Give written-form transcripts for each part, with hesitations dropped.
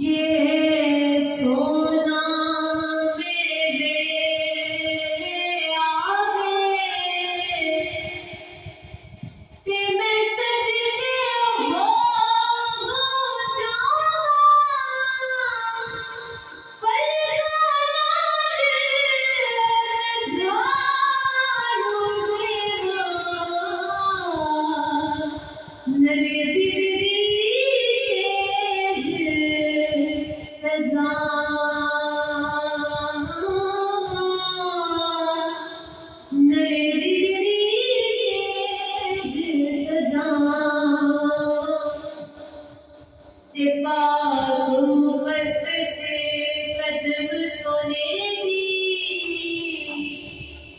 जे सोना मेरे बेले आवे ते मैं सजदे हो जावां पलकां नाल झाड़ू देवां नले दिल दी सजावां नले दिल दी सजावां ते पाक मुकद्दस कदम सोने दी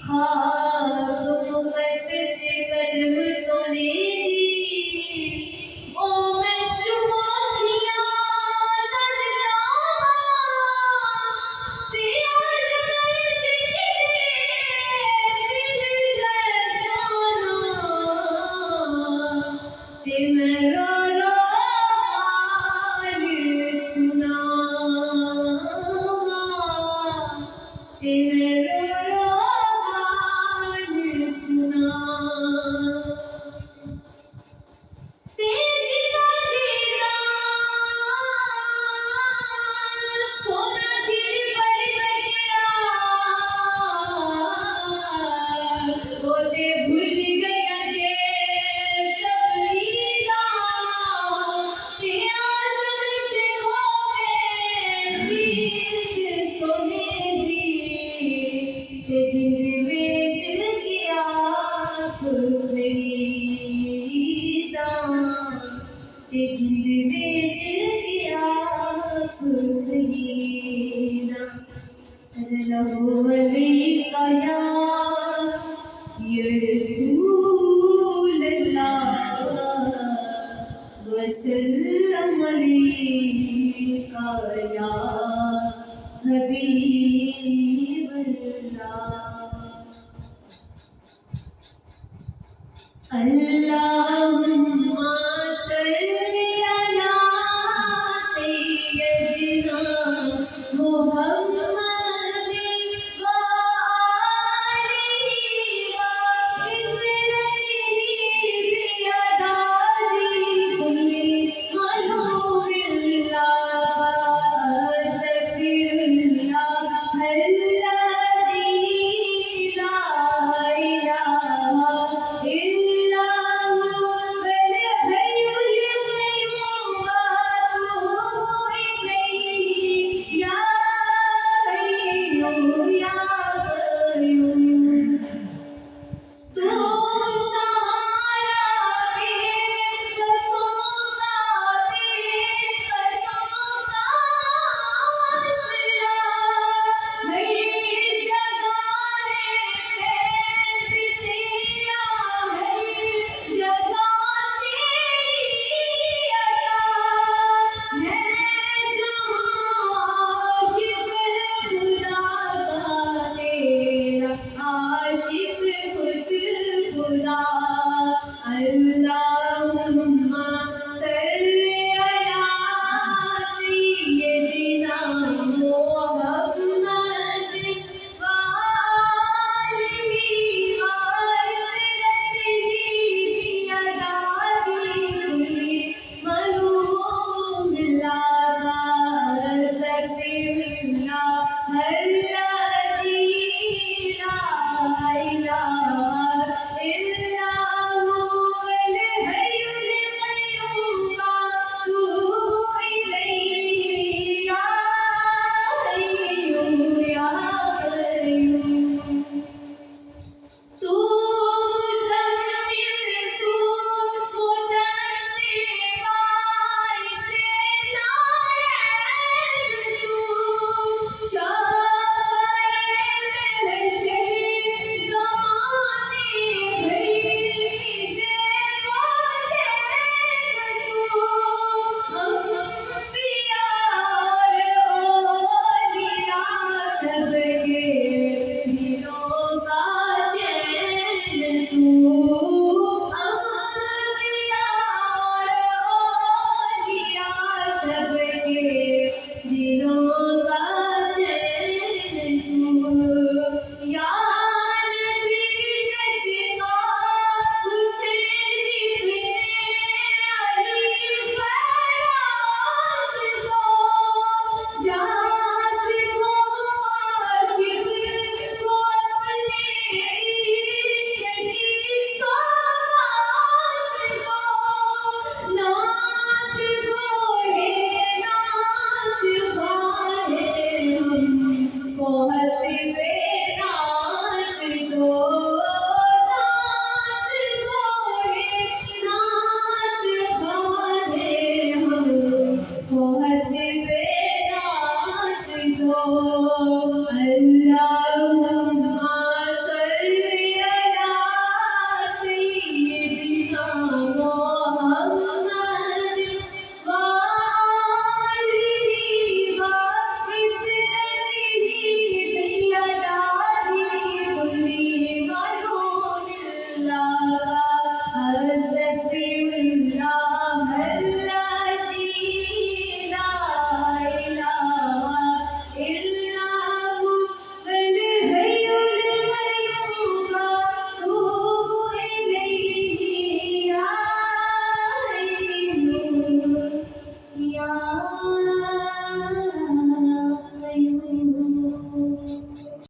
खाक मुकद्दस कदम सोने दी ओ मैं चुमोखियां लड़ लावां ते अर्ज करज किते मिल जाए सोना ते मैं रो रो हाल सुनावां ते मैं रो रो हाल सुनावां ते जिन्ना तेरा सोना दिल बड़ी बड़ा ओ ते भूल गया जे सब हीरा ते आज़म च खोवे रीत सोने दी ते जिंद विच गया खरीदा ते जिंद विच गया खरीदा सल्लल्लाहु अलैहि